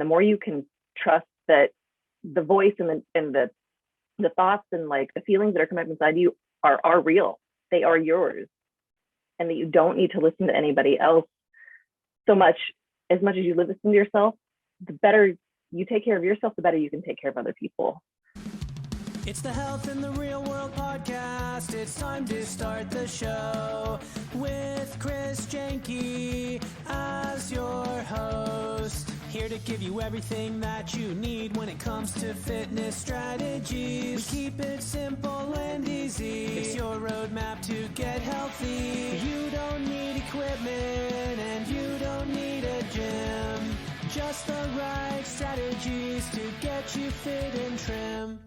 the more you can trust that the voice and the thoughts and like the feelings that are coming up inside you are real. They are yours, and that you don't need to listen to anybody else so much. As much as you listen to yourself, the better you take care of yourself, the better you can take care of other people. It's the Health in the Real World podcast. It's time to start the show with Chris Janke as your host. Here to give you everything that you need when it comes to fitness strategies. We keep it simple and easy. It's your roadmap to get healthy. You don't need equipment and you don't need a gym. Just the right strategies to get you fit and trim.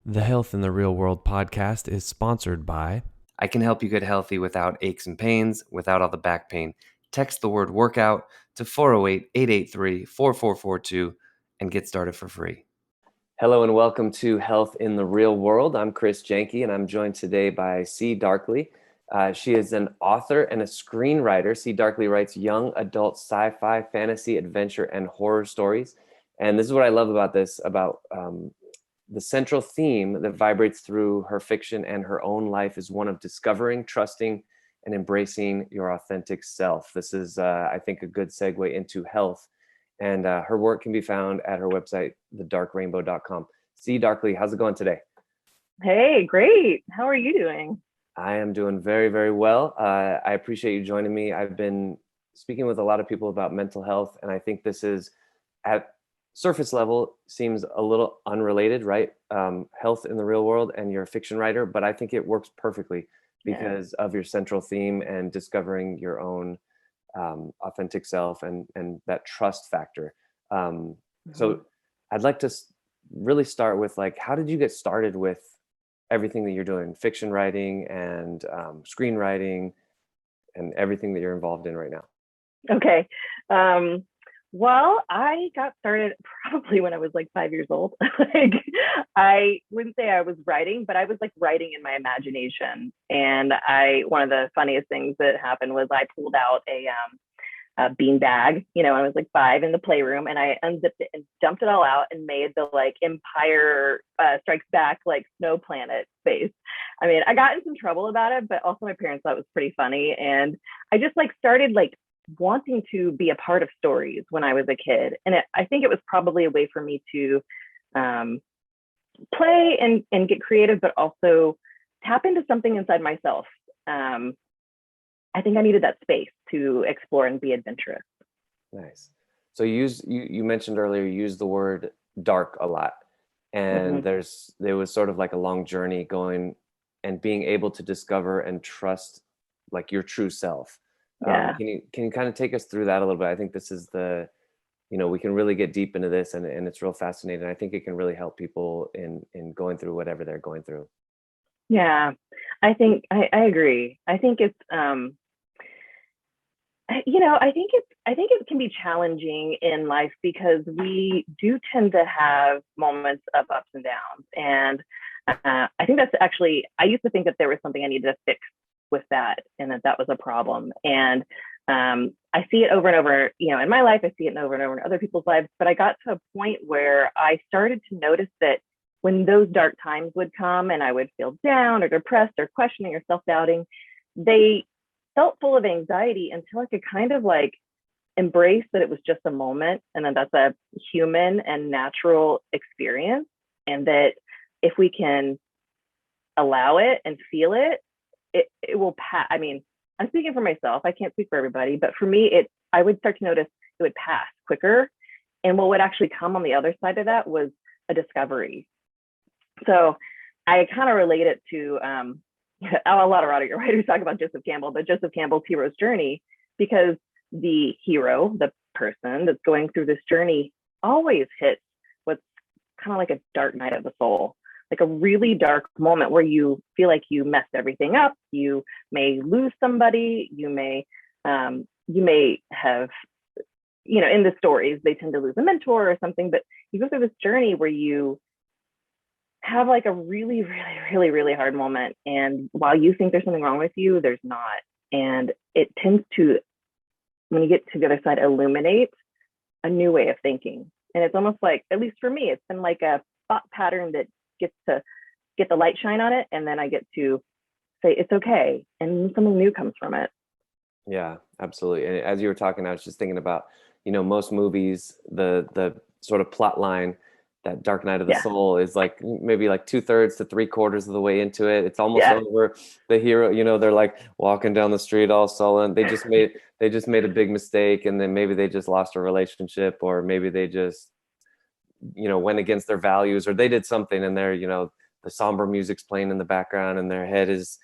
The Health in the Real World podcast is sponsored by... I can help you get healthy without aches and pains, without all the back pain. Text the word workout to 408-883-4442 and get started for free. Hello and welcome to Health in the Real World. I'm Chris Janke and I'm joined today by C. Darkley. She is an author and a screenwriter. C. Darkley writes young adult sci-fi, fantasy, adventure, and horror stories. And this is what I love about this, about the central theme that vibrates through her fiction and her own life is one of discovering, trusting, and embracing your authentic self. This is, I think, a good segue into health. And her work can be found at her website, thedarkrainbow.com. C. Darkley, how's it going today? Hey, great. How are you doing? I am doing very, very well. I appreciate you joining me. I've been speaking with a lot of people about mental health, and I think this is, at surface level, seems a little unrelated, right? Health in the real world, and you're a fiction writer, but I think it works perfectly because of your central theme and discovering your own authentic self and that trust factor. So I'd like to really start with, like, how did you get started with everything that you're doing, fiction writing and screenwriting and everything that you're involved in right now? Okay. Well, I got started probably when I was like 5 years old. Like, I wouldn't say I was writing, but I was like writing in my imagination. And one of the funniest things that happened was I pulled out a bean bag, I was like 5 in the playroom, and I unzipped it and dumped it all out and made the like Empire Strikes Back, like snow planet face. I mean, I got in some trouble about it, but also my parents thought it was pretty funny. And I just like started like wanting to be a part of stories when I was a kid. And I think it was probably a way for me to play and get creative, but also tap into something inside myself. I think I needed that space to explore and be adventurous. Nice. So you mentioned earlier, you used the word dark a lot. And there was sort of like a long journey going and being able to discover and trust like your true self. Yeah. Can you kind of take us through that a little bit? I think this is we can really get deep into this, and it's real fascinating. I think it can really help people in going through whatever they're going through. Yeah, I think I agree. I think it's I think it can be challenging in life because we do tend to have moments of ups and downs. And I think that's actually, I used to think that there was something I needed to fix with that, and that was a problem. And I see it over and over, in my life. I see it over and over in other people's lives. But I got to a point where I started to notice that when those dark times would come and I would feel down or depressed or questioning or self-doubting, they felt full of anxiety until I could kind of like embrace that it was just a moment, and that that's a human and natural experience, and that if we can allow it and feel it, it will pass. I mean, I'm speaking for myself. I can't speak for everybody, but for me, I would start to notice it would pass quicker. And what would actually come on the other side of that was a discovery. So I kind of relate it to a lot of writers talk about Joseph Campbell, but Joseph Campbell's hero's journey, because the hero, the person that's going through this journey, always hits what's kind of like a dark night of the soul, like a really dark moment where you feel like you messed everything up. You may lose somebody. You may have, in the stories, they tend to lose a mentor or something, but you go through this journey where you have like a really, really, really, really hard moment. And while you think there's something wrong with you, there's not. And it tends to, when you get to the other side, illuminate a new way of thinking. And it's almost like, at least for me, it's been like a thought pattern that gets to get the light shine on it. And then I get to say, it's okay. And something new comes from it. Yeah, absolutely. And as you were talking, I was just thinking about, most movies, the sort of plot line, that Dark Night of the Soul is like maybe like 2/3 to 3/4 of the way into it. It's almost over. The hero, they're like walking down the street all sullen. They just made a big mistake, and then maybe they just lost a relationship, or maybe they just, went against their values, or they did something, and they're, the somber music's playing in the background, and their head is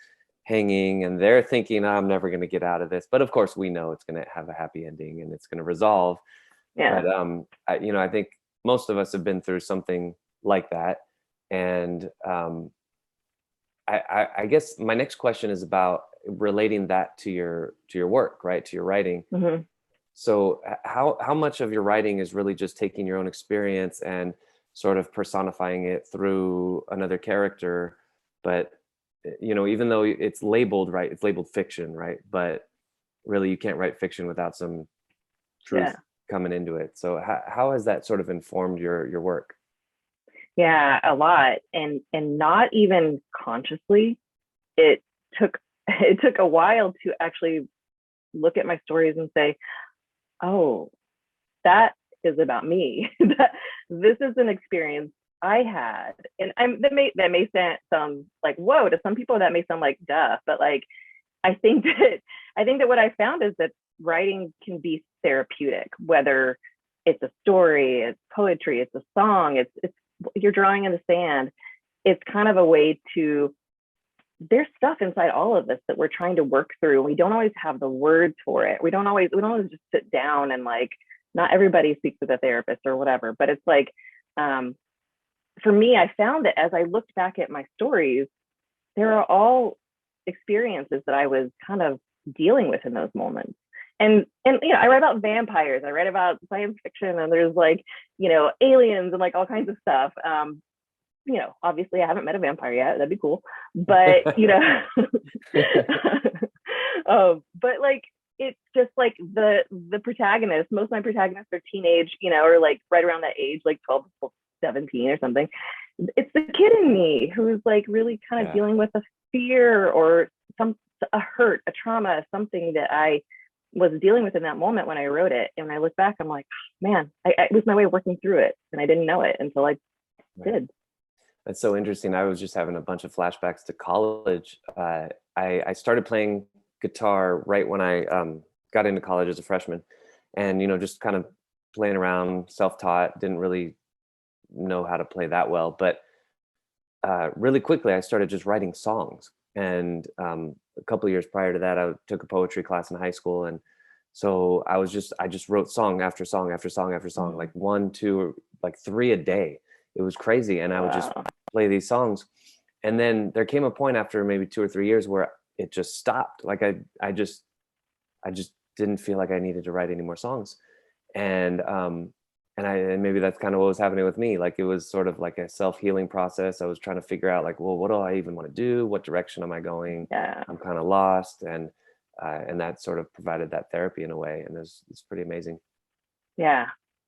hanging, and they're thinking, I'm never going to get out of this. But of course, we know it's going to have a happy ending, and it's going to resolve. Yeah. But I think most of us have been through something like that. And I guess my next question is about relating that to your work, right? To your writing. Mm-hmm. So how much of your writing is really just taking your own experience and sort of personifying it through another character? But, even though it's labeled, right, it's labeled fiction, right? But really you can't write fiction without some truth coming into it. So how has that sort of informed your work? Yeah, a lot. And not even consciously. It took a while to actually look at my stories and say, oh, that is about me. This is an experience I had. And that may sound like, whoa, to some people that may sound like duh, but like I think that what I found is that writing can be therapeutic, whether it's a story, it's poetry, it's a song, it's you're drawing in the sand. It's kind of a way to, there's stuff inside all of us that we're trying to work through. We don't always have the words for it. We don't always just sit down and like, not everybody speaks with a therapist or whatever, but it's like, for me, I found that as I looked back at my stories, there are all experiences that I was kind of dealing with in those moments. And I write about vampires, I write about science fiction, and there's like, aliens and like all kinds of stuff. Obviously I haven't met a vampire yet. That'd be cool. But, but like, it's just like the protagonist, most of my protagonists are teenage, or like right around that age, like 12 to 17 or something. It's the kid in me who's like really kind of dealing with a fear or a hurt, a trauma, something that I was dealing with in that moment when I wrote it. And when I look back, I'm like, man, it was my way of working through it. And I didn't know it until I did. That's so interesting. I was just having a bunch of flashbacks to college. I started playing guitar right when I got into college as a freshman, and just kind of playing around, self-taught, didn't really know how to play that well, but really quickly I started just writing songs. And a couple of years prior to that, I took a poetry class in high school, and so I just wrote song after song after song after song, like 1, 2, like 3 a day. It was crazy. And I would just play these songs. And then there came a point after maybe 2 or 3 years where it just stopped. Like I just didn't feel like I needed to write any more songs. And maybe that's kind of what was happening with me. Like it was sort of like a self-healing process. I was trying to figure out like, well, what do I even want to do? What direction am I going? I'm kind of lost. And that sort of provided that therapy in a way. And it's pretty amazing. Yeah.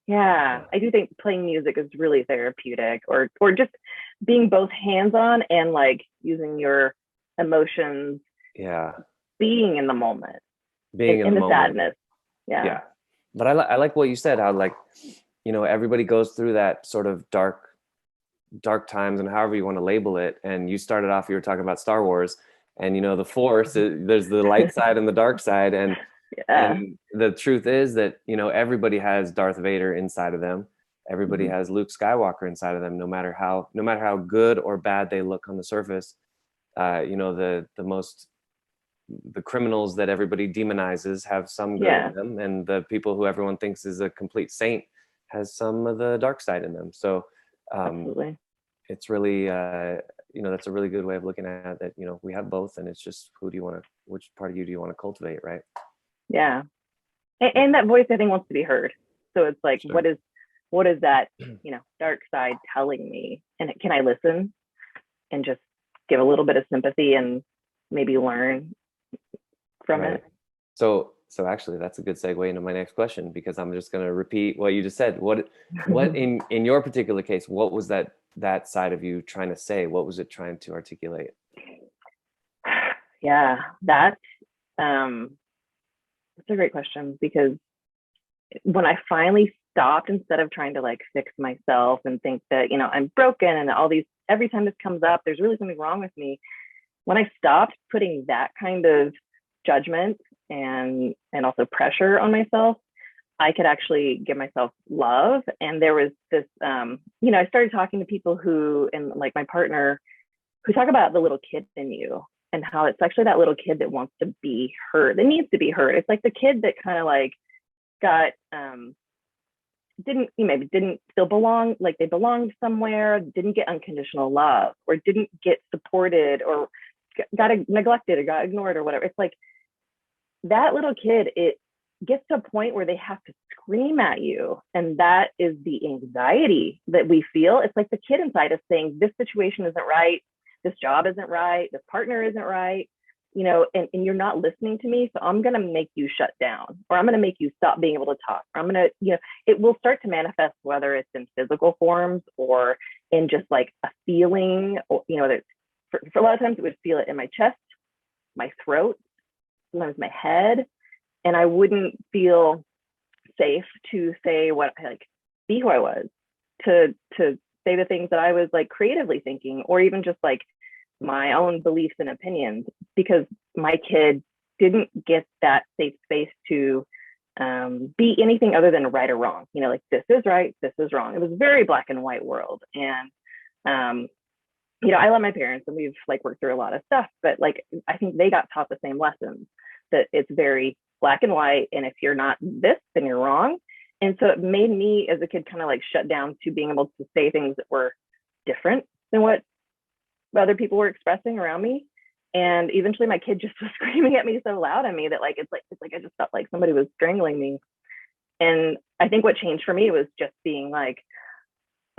I do think playing music is really therapeutic, or just being both hands-on and like using your emotions. Being in the moment. Being in the moment. sadness. Yeah. But I like what you said, how like, everybody goes through that sort of dark times, and however you want to label it. And you started off, you were talking about Star Wars, and the Force, there's the light side and the dark side. And the truth is that, everybody has Darth Vader inside of them. Everybody has Luke Skywalker inside of them, no matter how good or bad they look on the surface. The criminals that everybody demonizes have some good in them, and the people who everyone thinks is a complete saint has some of the dark side in them. So absolutely. It's really that's a really good way of looking at that. We have both, and it's just which part of you do you want to cultivate, right? Yeah. And that voice, I think, wants to be heard. So it's like, what is that dark side telling me, and can I listen and just give a little bit of sympathy and maybe learn from it? So So actually that's a good segue into my next question, because I'm just going to repeat what you just said. What in your particular case, what was that side of you trying to say? What was it trying to articulate? Yeah, that's a great question, because when I finally stopped, instead of trying to like fix myself and think that, I'm broken and all these, every time this comes up, there's really something wrong with me. When I stopped putting that kind of judgment and also pressure on myself, I could actually give myself love. And there was this, I started talking to people who, and like my partner, who talk about the little kid in you and how it's actually that little kid that wants to be heard, that needs to be heard. It's like the kid that kind of like got, didn't feel like they belonged somewhere, didn't get unconditional love, or didn't get supported, or got neglected or got ignored or whatever. It's like that little kid, it gets to a point where they have to scream at you. And that is the anxiety that we feel. It's like the kid inside is saying, this situation isn't right. This job isn't right. This partner isn't right. And you're not listening to me. So I'm going to make you shut down, or I'm going to make you stop being able to talk. Or I'm going to, it will start to manifest, whether it's in physical forms or in just like a feeling, or, that for a lot of times it would feel it in my chest, my throat, sometimes my head. And I wouldn't feel safe to say be who I was, to say the things that I was like creatively thinking, or even just like my own beliefs and opinions, because my kid didn't get that safe space to be anything other than right or wrong. Like, this is right, this is wrong. It was a very black and white world. And, I love my parents, and we've like worked through a lot of stuff, but like, I think they got taught the same lessons, that it's very black and white. And if you're not this, then you're wrong. And so it made me as a kid kind of like shut down to being able to say things that were different than what other people were expressing around me. And eventually my kid just was screaming at me so loud at me that it's like I just felt like somebody was strangling me. And I think what changed for me was just being like,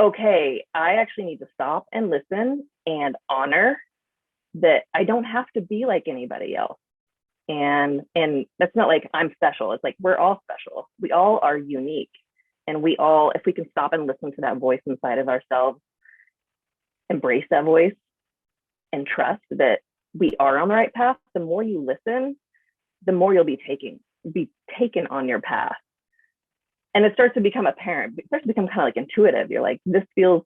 okay, I actually need to stop and listen and honor that I don't have to be like anybody else. And that's not like I'm special. It's like we're all special. We all are unique. And we all, if we can stop and listen to that voice inside of ourselves, embrace that voice, and trust that we are on the right path, the more you listen, the more you'll be taken on your path. And it starts to become apparent. It starts to become kind of like intuitive. You're like, this feels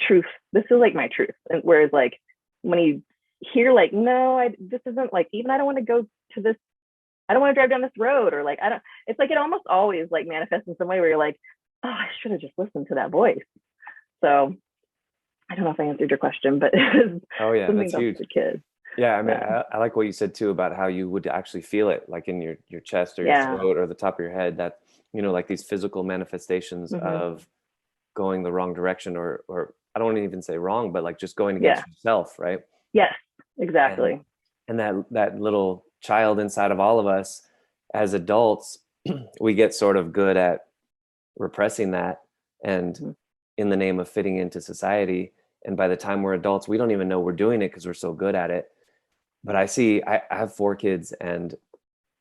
truth. This feels like my truth. And whereas like when you hear like, no, this isn't like, even I don't want to go to this, I don't want to drive down this road, or like, it's like, it almost always like manifests in some way where you're like, oh, I should have just listened to that voice. So I don't know if I answered your question, but oh yeah, that's huge. The kid. Yeah, I mean, I like what you said too about how you would actually feel it, like in your chest or your throat or the top of your head. That like these physical manifestations of going the wrong direction, or I don't want to even say wrong, but like just going against yourself, right? Yes, exactly. And that little child inside of all of us as adults, we get sort of good at repressing that, and in the name of fitting into society. And by the time we're adults, we don't even know we're doing it because we're so good at it. But I have 4 kids, and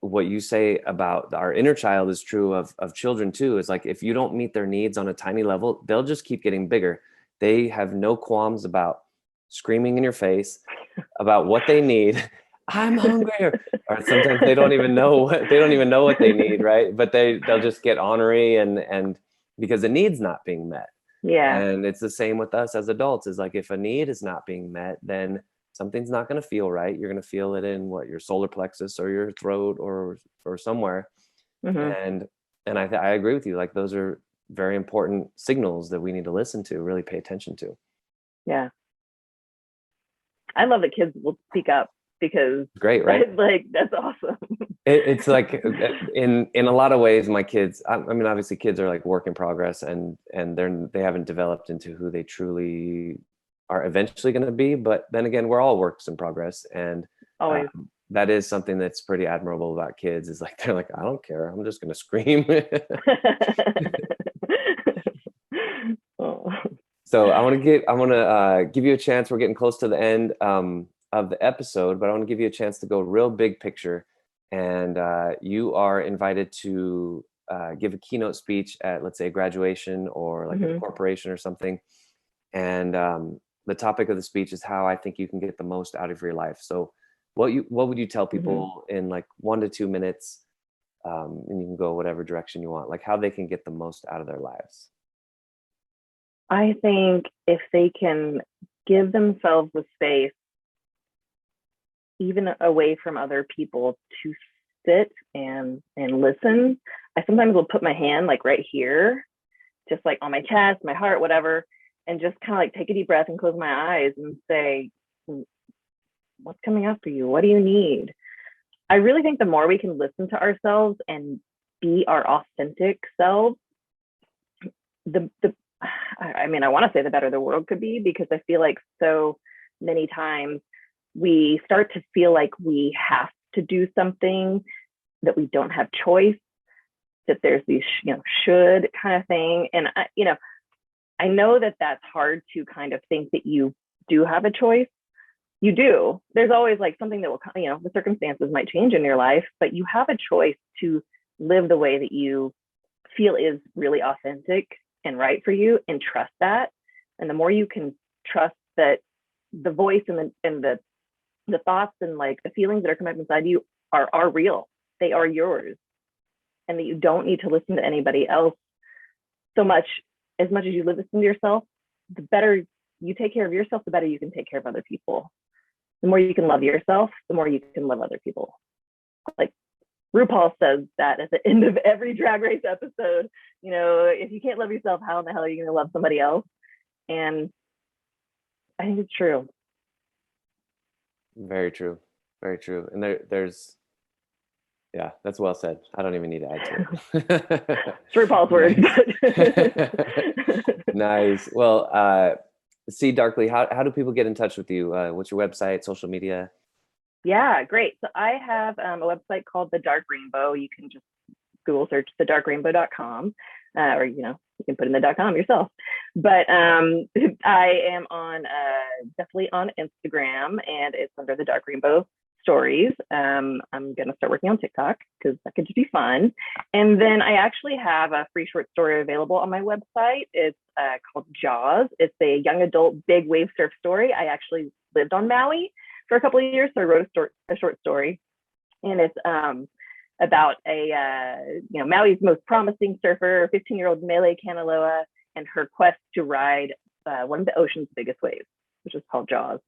what you say about our inner child is true of children too. Is like, if you don't meet their needs on a tiny level, they'll just keep getting bigger. They have no qualms about screaming in your face about what they need. I'm hungry. Or sometimes they don't even know what they need, right? But they'll just get ornery and because the need's not being met. Yeah. And it's the same with us as adults. Is like, if a need is not being met, then something's not going to feel right. You're going to feel it in your solar plexus or your throat or somewhere. And I agree with you. Like, those are very important signals that we need to listen to, really pay attention to. Yeah. I love that kids will speak up, because great, right? Like, that's awesome. It's like, in a lot of ways, my kids, I mean, obviously kids are like work in progress, and they haven't developed into who they truly are eventually going to be. But then again, we're all works in progress. And always. That is something that's pretty admirable about kids, is like, they're like, I don't care. I'm just going to scream. Oh. So I want to give you a chance. We're getting close to the end of the episode, but I want to give you a chance to go real big picture. and you are invited to give a keynote speech at, let's say, graduation or like a corporation or something. And the topic of the speech is how I think you can get the most out of your life. So what would you tell people in like 1 to 2 minutes, and you can go whatever direction you want, like how they can get the most out of their lives? I think if they can give themselves the space, even away from other people, to sit and listen. I sometimes will put my hand like right here, just like on my chest, my heart, whatever, and just kind of like take a deep breath and close my eyes and say, what's coming up for you? What do you need? I really think the more we can listen to ourselves and be our authentic selves, I mean, I want to say the better the world could be, because I feel like so many times we start to feel like we have to do something, that we don't have choice, that there's these, should kind of thing. And I know that that's hard to kind of think that you do have a choice. You do. There's always like something that will, the circumstances might change in your life, but you have a choice to live the way that you feel is really authentic and right for you, and trust that. And the more you can trust that the voice and the thoughts and like the feelings that are coming up inside you are real, they are yours, and that you don't need to listen to anybody else so much. As much as you listen to yourself, the better you take care of yourself, the better you can take care of other people. The more you can love yourself, the more you can love other people. Like RuPaul says that at the end of every Drag Race episode, if you can't love yourself, how in the hell are you going to love somebody else? And I think it's true. Very true. Very true. And there's, yeah, that's well said. I don't even need to add to it. It's RuPaul's words. Nice. Well, C. Darkly, how do people get in touch with you? What's your website, social media? Yeah, great. So I have a website called The Dark Rainbow. You can just Google search thedarkrainbow.com, or you can put in the .com yourself. But I am on definitely on Instagram, and it's under The Dark Rainbow Stories. I'm gonna start working on TikTok because that could just be fun. And then I actually have a free short story available on my website. It's called Jaws. It's a young adult big wave surf story. I actually lived on Maui for a couple of years, so I wrote a short story, and it's about Maui's most promising surfer, 15-year-old Mele Kanaloa, and her quest to ride one of the ocean's biggest waves, which is called Jaws.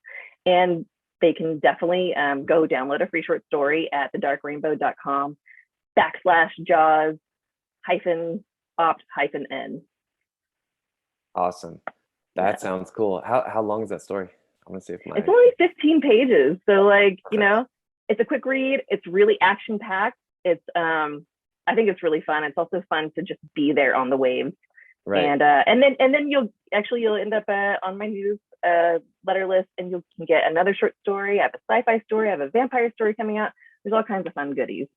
And they can definitely go download a free short story at thedarkrainbow.com/Jaws-opt-n. Awesome. That sounds cool. How long is that story? I want to see if it's only 15 pages. So it's a quick read. It's really action packed. It's I think it's really fun. It's also fun to just be there on the waves. Right. And then you'll end up on my newsletter list, and you can get another short story. I have a sci-fi story. I have a vampire story coming out. There's all kinds of fun goodies.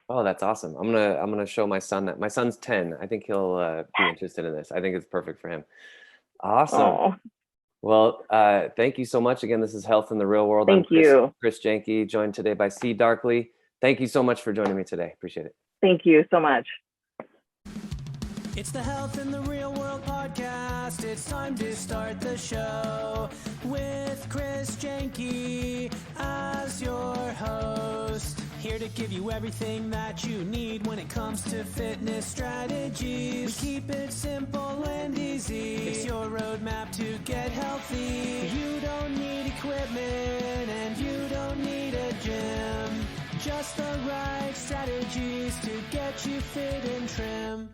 Oh, that's awesome. I'm gonna show my son that. My son's 10. I think he'll be interested in this. I think it's perfect for him. Awesome. Oh. Well, thank you so much. Again, this is Health in the Real World. Thank you. Chris Janke, joined today by C. Darkly. Thank you so much for joining me today. Appreciate it. Thank you so much. It's the Health in the Real World podcast. It's time to start the show with Chris Janke as your host. Here to give you everything that you need when it comes to fitness strategies. We keep it simple and easy. It's your roadmap to get healthy. You don't need equipment and you don't need a gym. Just the right strategies to get you fit and trim.